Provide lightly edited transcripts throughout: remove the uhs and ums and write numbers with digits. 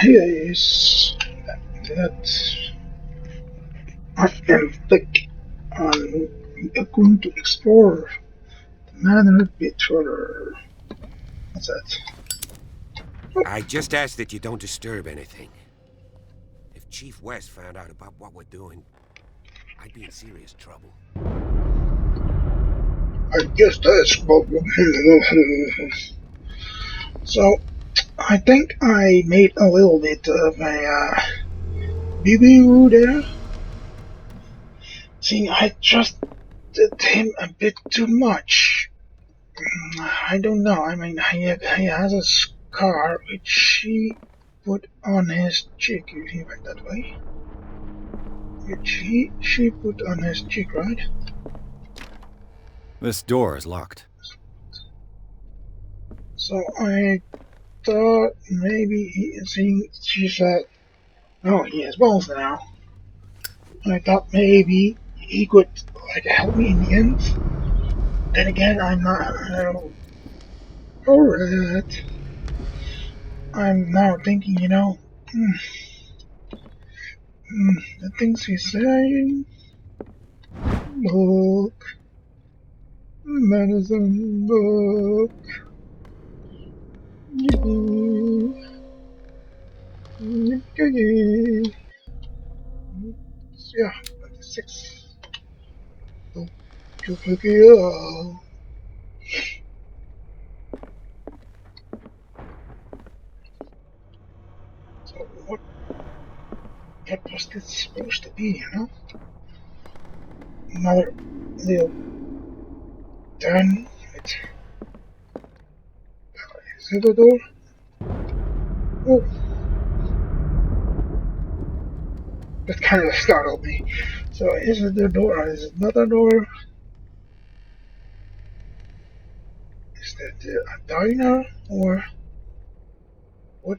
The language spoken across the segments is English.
here is that I am thick. I'm going to explore the manor a bit further. What's that? I just ask that you don't disturb anything. If Chief West found out about what we're doing, I'd be in serious trouble. I guess that's problem. So, I think I made a little bit of a boo-boo there. Seeing I trusted him a bit too much. I don't know. I mean, he has a scar which he put on his cheek. He went that way. Which she put on his cheek, right? This door is locked. So I thought maybe she said, "Oh, he has balls now." I thought maybe he could like help me in the end. Then again, I'm not. Alright. I'm now thinking, the things he's saying. Book, medicine book. Yippee. Yippee. Yeah, 26. Oh, Jupiter. So what was this supposed to be, Another little den. Is it a door? Oh, that kind of startled me. So is it the door or is it not a door? Is that a diner or what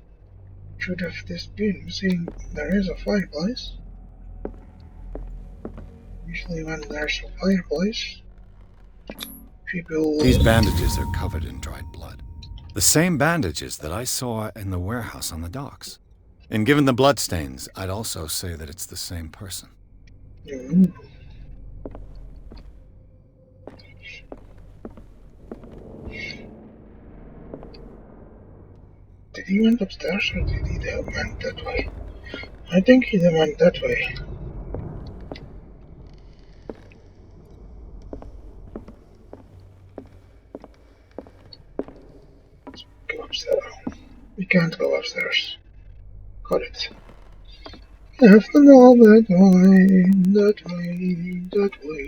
should have this been? Seeing there is a fireplace. Usually when there's a fireplace, people... These bandages are covered in dried blood. The same bandages that I saw in the warehouse on the docks. And given the bloodstains, I'd also say that it's the same person. Mm. Did he went upstairs or did he went that way? I think he went that way. Let's go upstairs. We can't go upstairs. Got it. Have to go that way, that way, that way.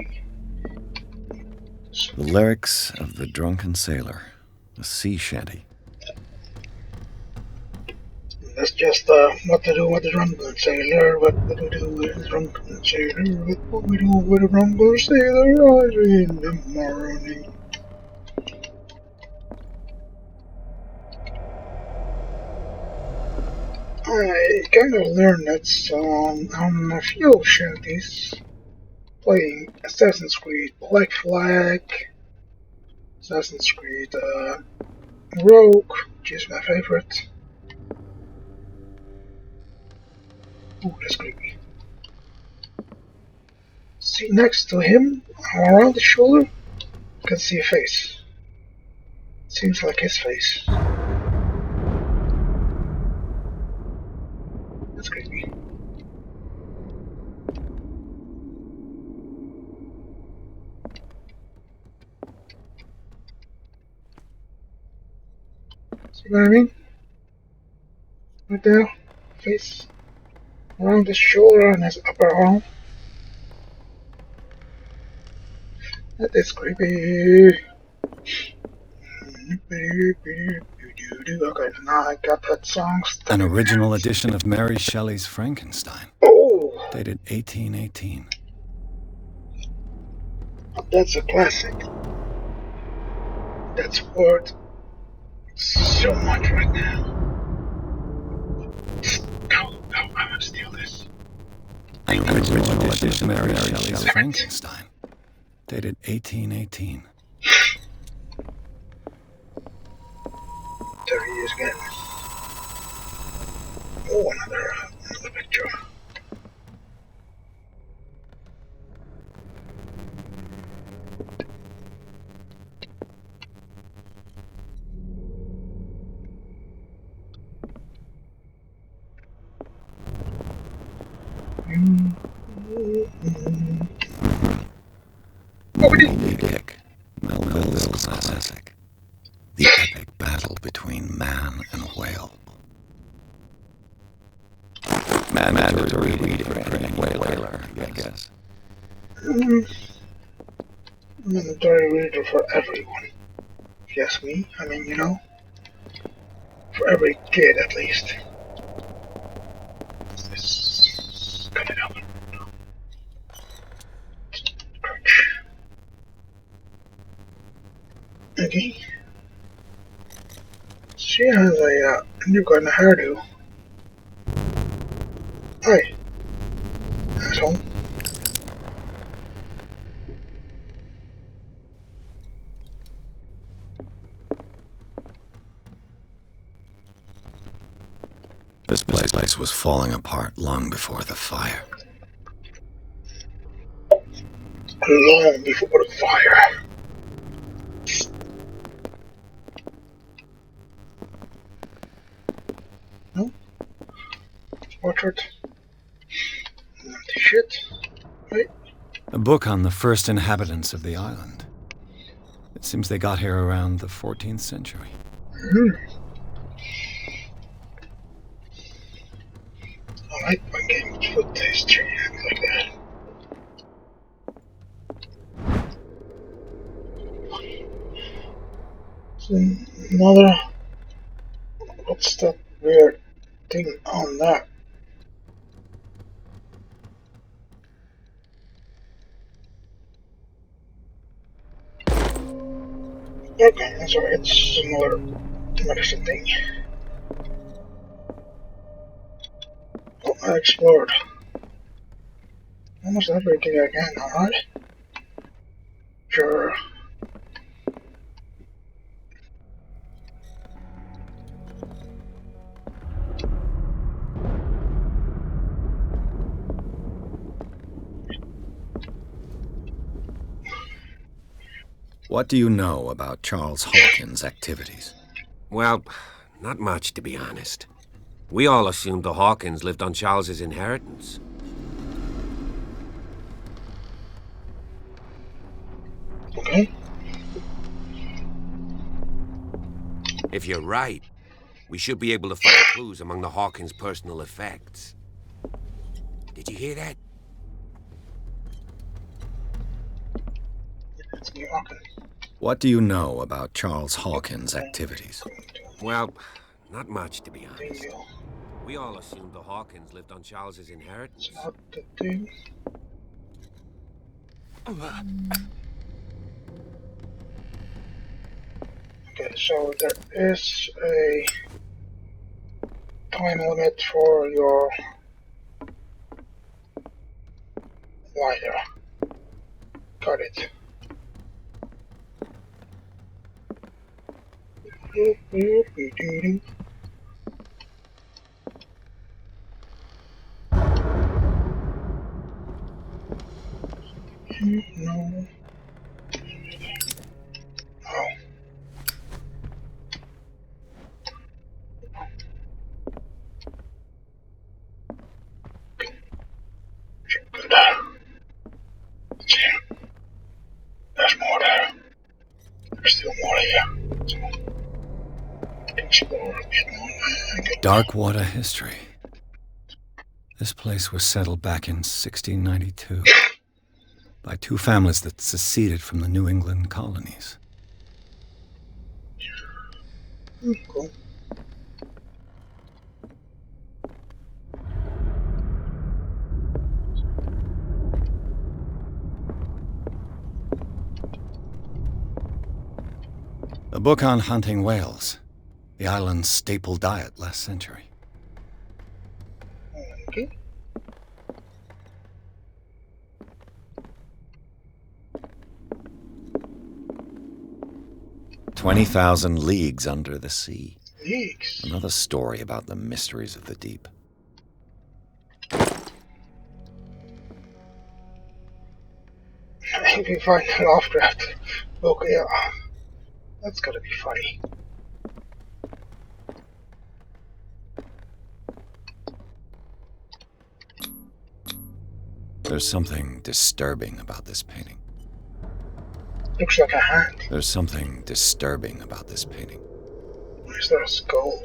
The lyrics of the drunken sailor, a sea shanty. That's just what to do with the drunken sailor, what to do with the drunken sailor, what we do with the drunken sailor early in the morning. I kind of learned that song on a few shanties, playing Assassin's Creed Black Flag, Assassin's Creed Rogue, which is my favorite. Ooh, that's creepy. See, next to him, around the shoulder, you can see a face. Seems like his face. That's creepy. See what I mean? Right there, face, around his shoulder and his upper arm. That is creepy. Okay, now I got that song stuck. An original edition of Mary Shelley's Frankenstein. Oh! Dated 1818. That's a classic. That's worth so much right now. Go, I'm gonna steal this. An original edition of Mary Shelley's Frankenstein. Dated 1818. There he is again. Oh, another picture. Moby Dick, Melville's classic. The epic battle between man and whale. Mandatory reading for any whaler, I guess. Mandatory reader for everyone. If you ask me, I mean, for every kid at least. This cut it out. Crunch. Okay. She has a new kind of hairdo. Hi, asshole. This place was falling apart long before the fire. Long before the fire. No? Portrait. Empty shit. Right? A book on the first inhabitants of the island. It seems they got here around the 14th century. I like my game with food taste and like that. So another. What's that weird thing on that? Okay, that's alright. It's another medicine thing. Oh, I explored almost everything I can, alright? Sure. What do you know about Charles Hawkins' activities? Well, not much, to be honest. We all assumed the Hawkins lived on Charles's inheritance. Okay. If you're right, we should be able to find clues among the Hawkins' personal effects. Did you hear that? It's me walking. What do you know about Charles Hawkins' activities? Well, not much, to be honest. Deal. We all assumed the Hawkins lived on Charles's inheritance. It's not the thing. Okay, so there is a time limit for your lighter. Got it. No. Oh. Good. Let's see. There's more there. There's still more here. So, explore a bit more. Darkwater history. This place was settled back in 1692 by two families that seceded from the New England colonies. Cool. A book on hunting whales, the island's staple diet last century. Okay. "20,000 Leagues Under the Sea." Leaks. Another story about the mysteries of the deep. if you find a Lovecraft book, yeah, that's gotta be funny. There's something disturbing about this painting. Looks like a hand. There's something disturbing about this painting. Is there a skull?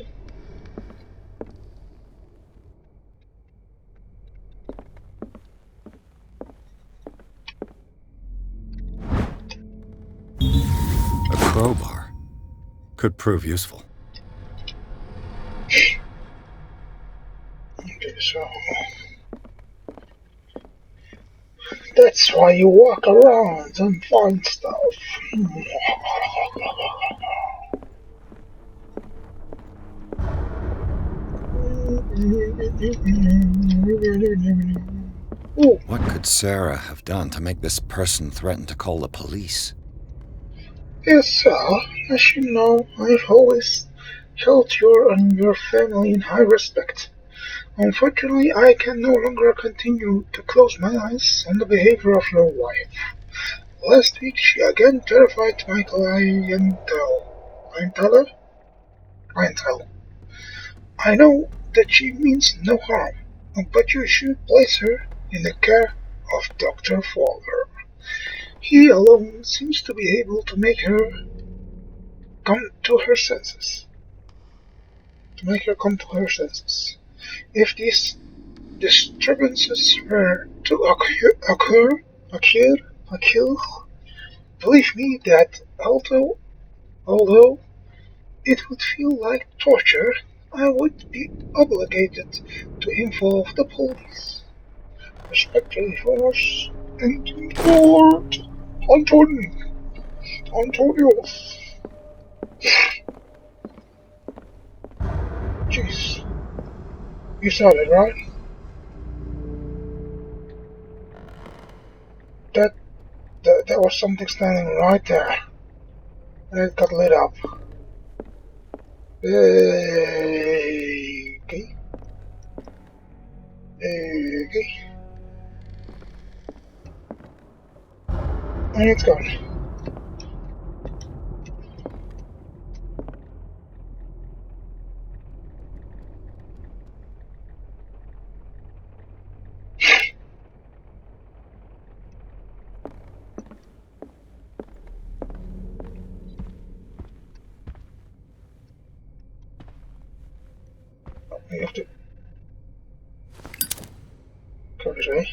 A crowbar could prove useful. Okay, so that's why you walk around and find stuff. Ooh, What could Sarah have done to make this person threaten to call the police? yes, sir. As you know, I've always held you and your family in high respect. Unfortunately, I can no longer continue to close my eyes on the behavior of your wife. Last week, she again terrified my clientele. I know that she means no harm, but you should place her in the care of Dr. Fowler. He alone seems to be able to make her come to her senses. If these disturbances were to occur, believe me that although it would feel like torture, I would be obligated to involve the police. Respectfully yours, and Lord Antonio. Jeez, you saw it, right? That, that was something standing right there, and it got lit up. Okay. Okay. And it's gone. We have to go this way.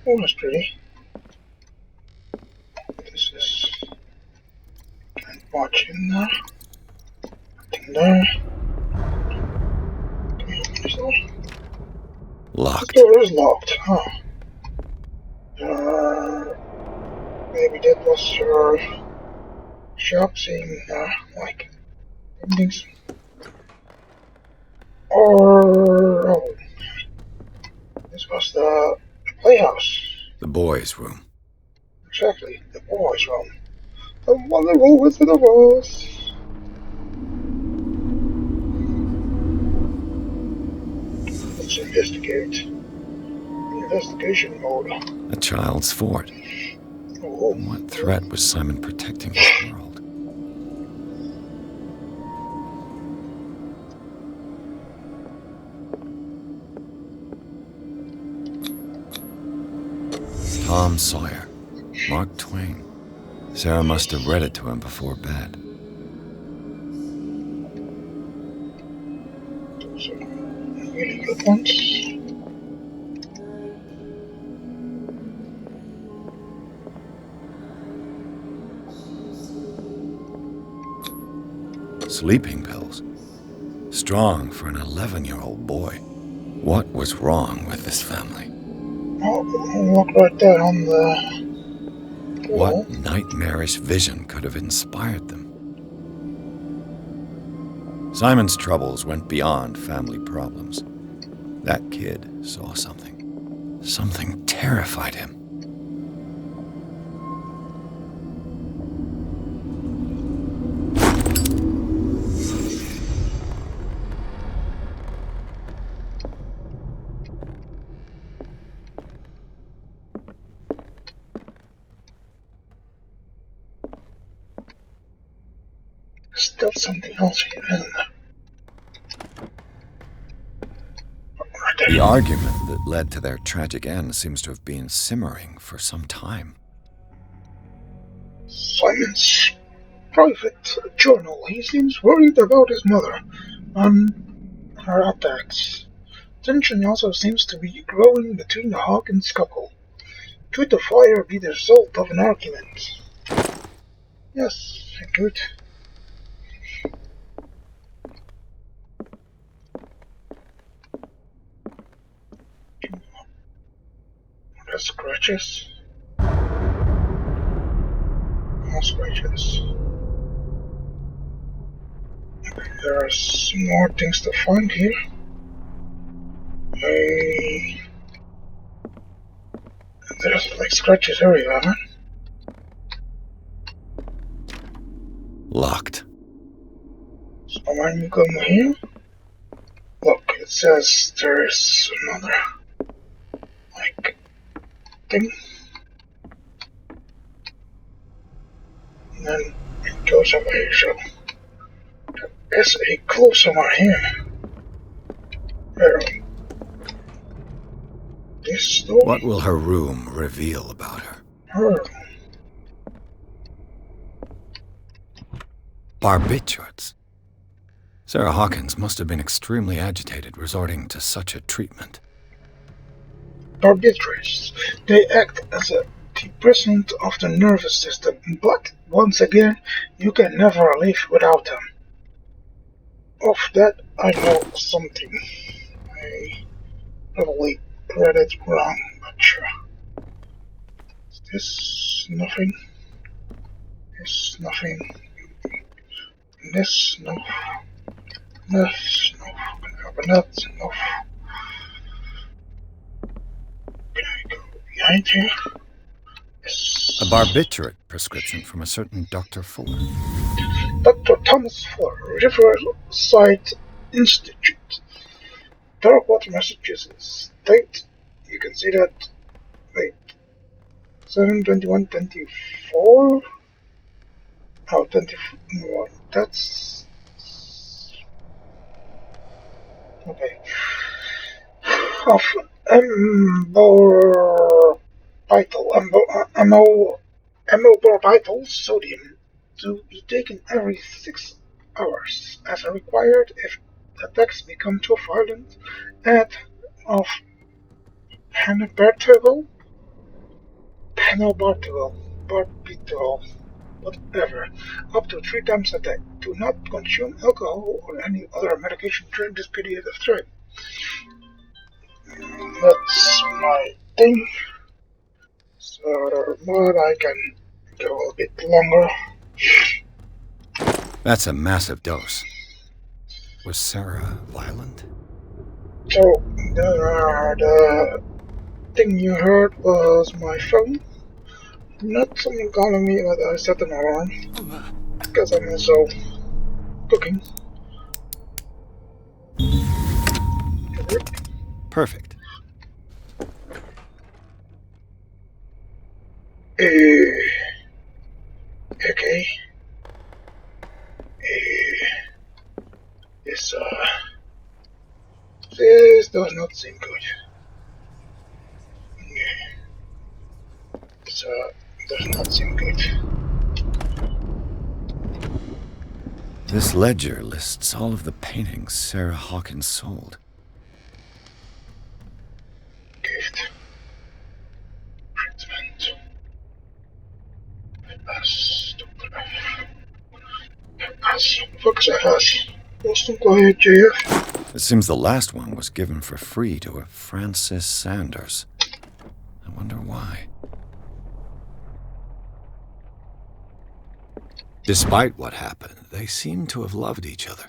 Oh, that's pretty. This is watch in there. Nothing there. Can we open this door? The Locked. door is locked, huh? Maybe that was her shop seeing, like, things. Or, oh, this was the playhouse. The boys' room. Exactly, the boys' room. The wonderful Wizard of Oz. Let's investigate. Investigation mode. A child's fort. Oh, From what threat was Simon protecting his world? Tom Sawyer. Mark Twain. Sarah must have read it to him before bed. those are really good ones. Sleeping pills. Strong for an 11-year-old boy. What was wrong with this family? Oh, look right there on the wall. What nightmarish vision could have inspired them? Simon's troubles went beyond family problems. That kid saw something. Something terrified him. something else here, isn't there? Right The there. argument that led to their tragic end seems to have been simmering for some time. Simon's private journal. He seems worried about his mother and her attacks. Tension also seems to be growing between the Hawkins couple. Could the fire be the result of an argument? Yes, it could. More scratches. More scratches. Okay, there are some more things to find here. There's like scratches everywhere, man. Locked. So when you come here, look, it says there's another, like, thing. And then it goes away, so there's a clue somewhere here. Where this door? What will her room reveal about her? Her. Barbiturates. Sarah Hawkins must have been extremely agitated resorting to such a treatment. Barbiturates. They act as a depressant of the nervous system, but once again, you can never live without them. Of that, I know something. I probably read it wrong, but sure. Is this nothing? This nothing. This no. This no. Can I open that? No. Can I go behind here? Yes. A barbiturate prescription from a certain Dr. Fuller. Dr. Thomas Fuller, Riverside Institute, Darkwater, Massachusetts. Date, you can see that. Wait, 7/21/24. Oh, 24. That's okay. Of amorbital sodium to be taken every 6 hours as required if attacks become too violent, and of barbital, whatever, up to 3 times a day. Do not consume alcohol or any other medication during this period of time. That's my thing. So, but I can go a bit longer. That's a massive dose. Was Sarah violent? So, the thing you heard was my phone. Not someone calling me, but I set an alarm. Because I'm also cooking. Perfect. Okay. This, this does not seem good. This, does not seem good. This ledger lists all of the paintings Sarah Hawkins sold. Gift. Treatment. Pass. Dr. F. Pass. Focus FS. Boston Quiet JF. It seems the last one was given for free to a Francis Sanders. I wonder why. Despite what happened, they seem to have loved each other.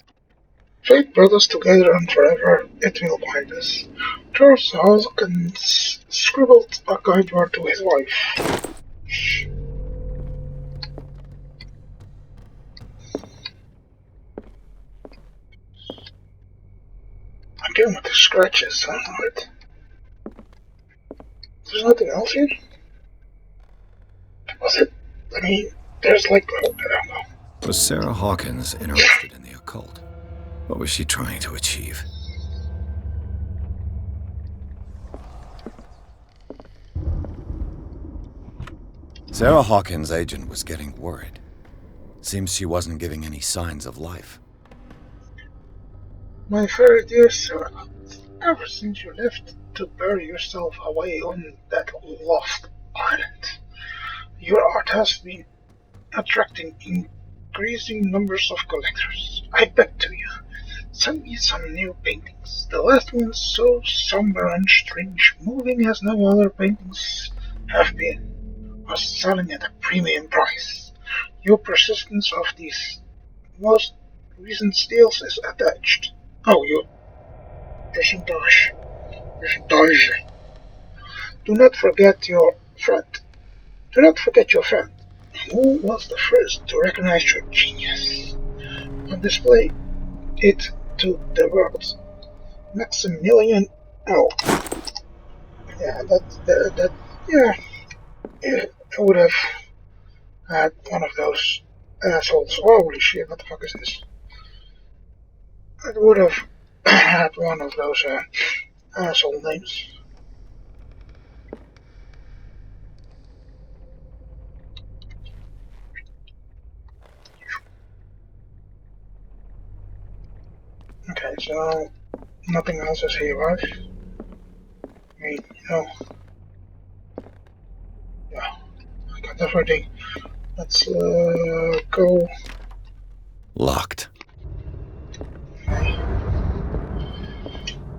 Fate brought us together and forever it will bind us. Charles Hawkins scribbled a kind word to his wife. Again with the scratches, huh? Right. There's nothing else here? Was it? I mean, there's like, oh, I don't know. Was Sarah Hawkins interested in the occult? What was she trying to achieve? Sarah Hawkins' agent was getting worried. Seems she wasn't giving any signs of life. My very dear sir, ever since you left to bury yourself away on that lost island, your art has been attracting increasing numbers of collectors. I beg to you, send me some new paintings. The last one so somber and strange, moving as no other paintings have been, was selling at a premium price. Your persistence of these most recent steals is attached. Oh, your percentage. Percentage. Do not forget your friend. Do not forget your friend, who was the first to recognize your genius and display it to the world. Maximilian L. Yeah, yeah, yeah, I would have had one of those assholes. Holy shit, what the fuck is this? I would have had one of those asshole names. Okay, so nothing else is here, right? I mean, yeah, I got everything. Let's go. Locked. Okay.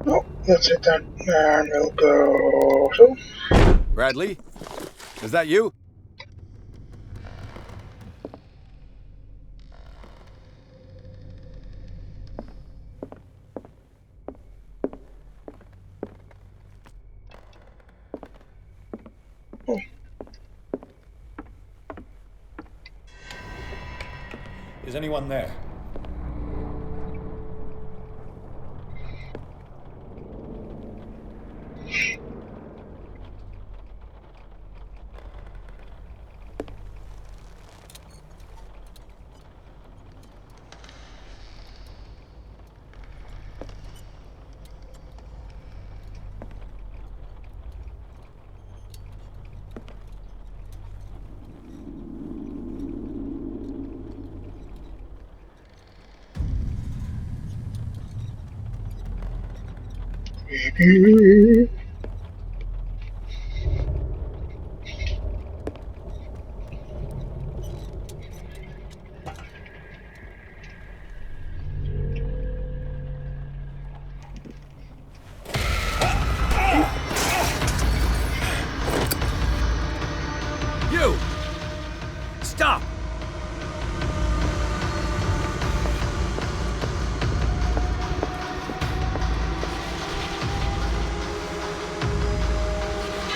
No, that's it then. And we'll go. So, Bradley? Is that you? oh, Is anyone there? baby. You! Stop!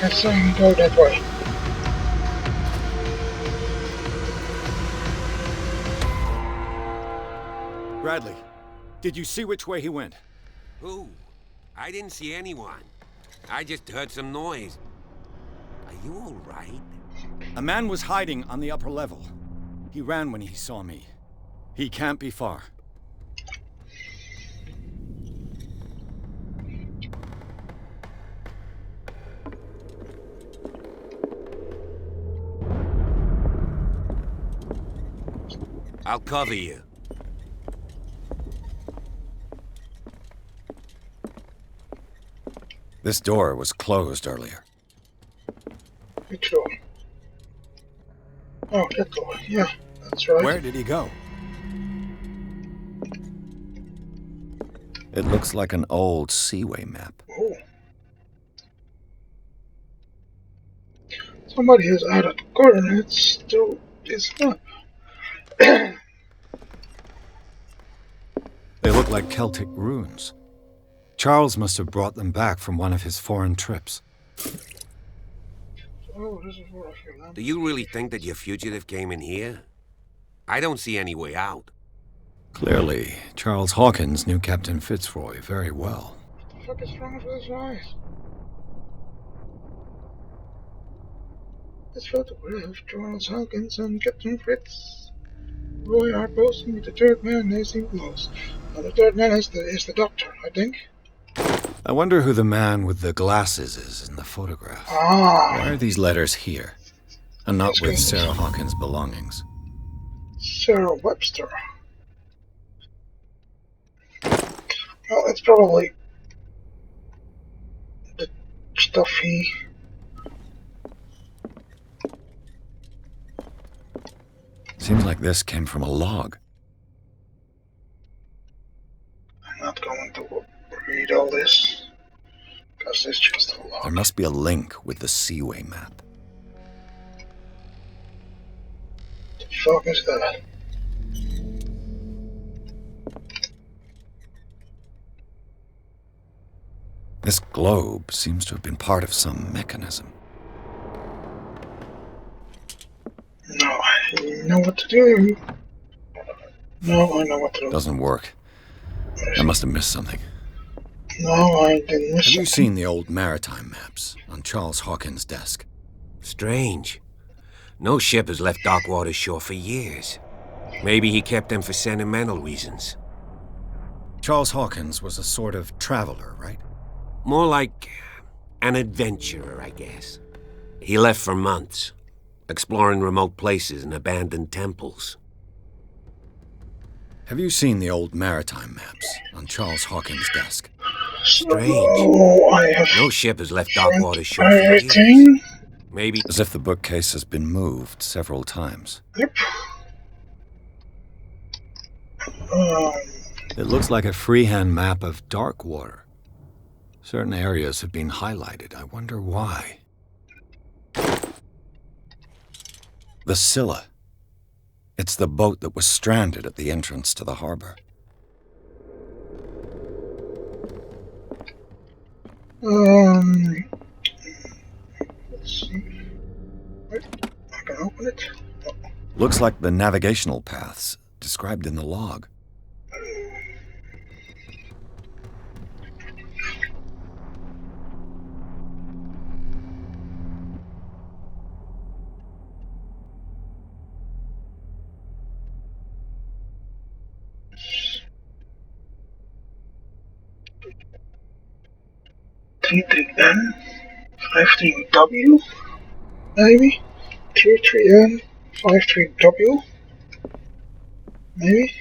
I saw him go that way. Bradley, did you see which way he went? Who? I didn't see anyone. I just heard some noise. Are you all right? A man was hiding on the upper level. He ran when he saw me. He can't be far. I'll cover you. This door was closed earlier. Which door? Oh, that door. Yeah, that's right. Where did he go? It looks like an old seaway map. Oh. Somebody has added coordinates to this map. They look like Celtic runes. Charles must have brought them back from one of his foreign trips. Oh, this is where I feel Do you really think that your fugitive came in here? I don't see any way out. Clearly, Charles Hawkins knew Captain Fitzroy very well. What the fuck is wrong with his eyes? This photograph, Charles Hawkins and Captain Fritz. We are posting with the third man. They seem close. The third man is the doctor, I think. I wonder who the man with the glasses is in the photograph. Ah, Why are these letters here, and not this with guy Sarah is Hawkins' belongings? Sarah Webster. Well, it's probably the stuff he. Seems like this came from a log. I'm not going to read all this because it's just a There log. must be a link with the Seaway map. The fuck is that? This globe seems to have been part of some mechanism. No, I know what to do. No, I know what to do. Doesn't work. I must have missed something. No, I didn't miss Have you something. seen the old maritime maps on Charles Hawkins' desk? Strange. No ship has left Darkwater's shore for years. Maybe he kept them for sentimental reasons. Charles Hawkins was a sort of traveler, right? More like an adventurer, I guess. He left for months, exploring remote places and abandoned temples. Have you seen the old maritime maps on Charles Hawkins' desk? Strange. So I have No ship has left tried Darkwater's shore for years. everything. Maybe... As if the bookcase has been moved several times. Yep. Um, It looks like a freehand map of Darkwater. Certain areas have been highlighted. I wonder why. The Scylla. It's the boat that was stranded at the entrance to the harbor. Let's see. Wait, I can open it. Oh. Looks like the navigational paths described in the log. T3N, 53W, maybe? T3N, 53W, maybe?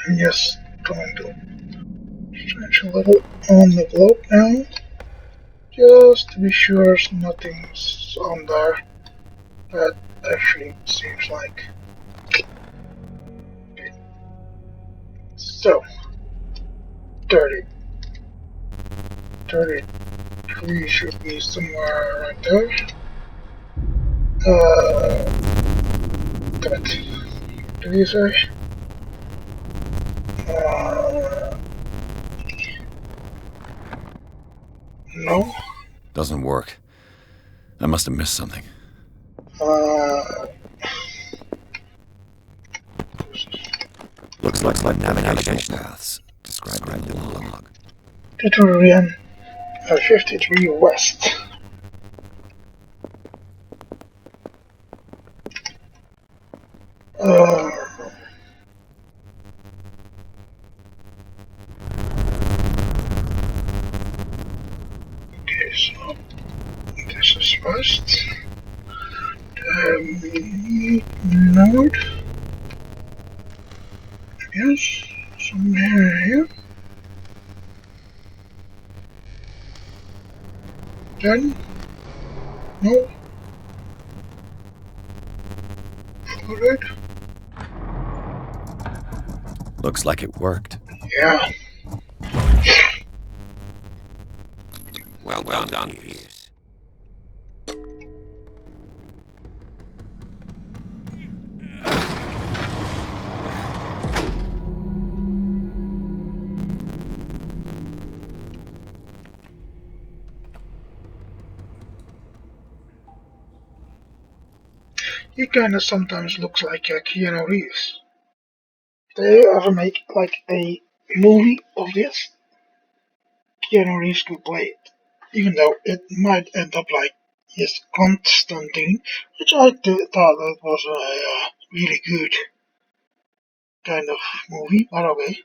I'm just going to stretch a little on the globe now, just to be sure nothing's on there. That actually seems like. Okay. So, 30. 33 should be somewhere right there. Damn it. What did you say? No. Doesn't work. I must have missed something. Looks like navigation paths described in the log. Tutorial 53 West. Okay, so this is West. Node. Yes, somewhere here. Then, no. Forward. Looks like it worked. Yeah. Well done, Pierce. He kinda sometimes looks like Keanu Reeves. If they ever make like a movie of this, Keanu Reeves could play it. Even though it might end up like his Constantine, which I thought that was a really good kind of movie, by the way.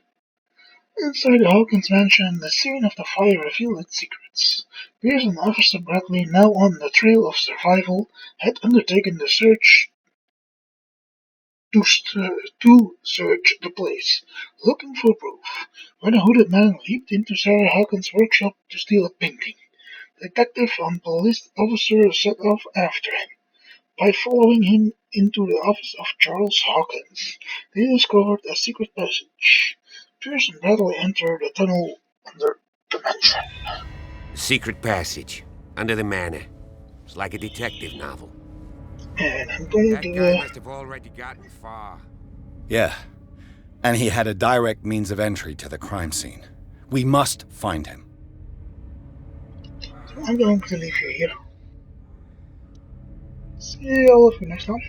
Inside Hawkins' mansion, the scene of the fire revealed its secrets. Pierce and Officer Bradley, now on the trail of survival, had undertaken the search to search the place, looking for proof, when a hooded man leaped into Sarah Hawkins' workshop to steal a painting. Detective and police officer set off after him. By following him into the office of Charles Hawkins, they discovered a secret passage. Pierce and Bradley entered the tunnel under the mansion. Secret passage. Under the manor. It's like a detective novel. And I'm going That guy to, must have already gotten far. Yeah, and he had a direct means of entry to the crime scene. We must find him. I'm going to leave you here. See all of you next time.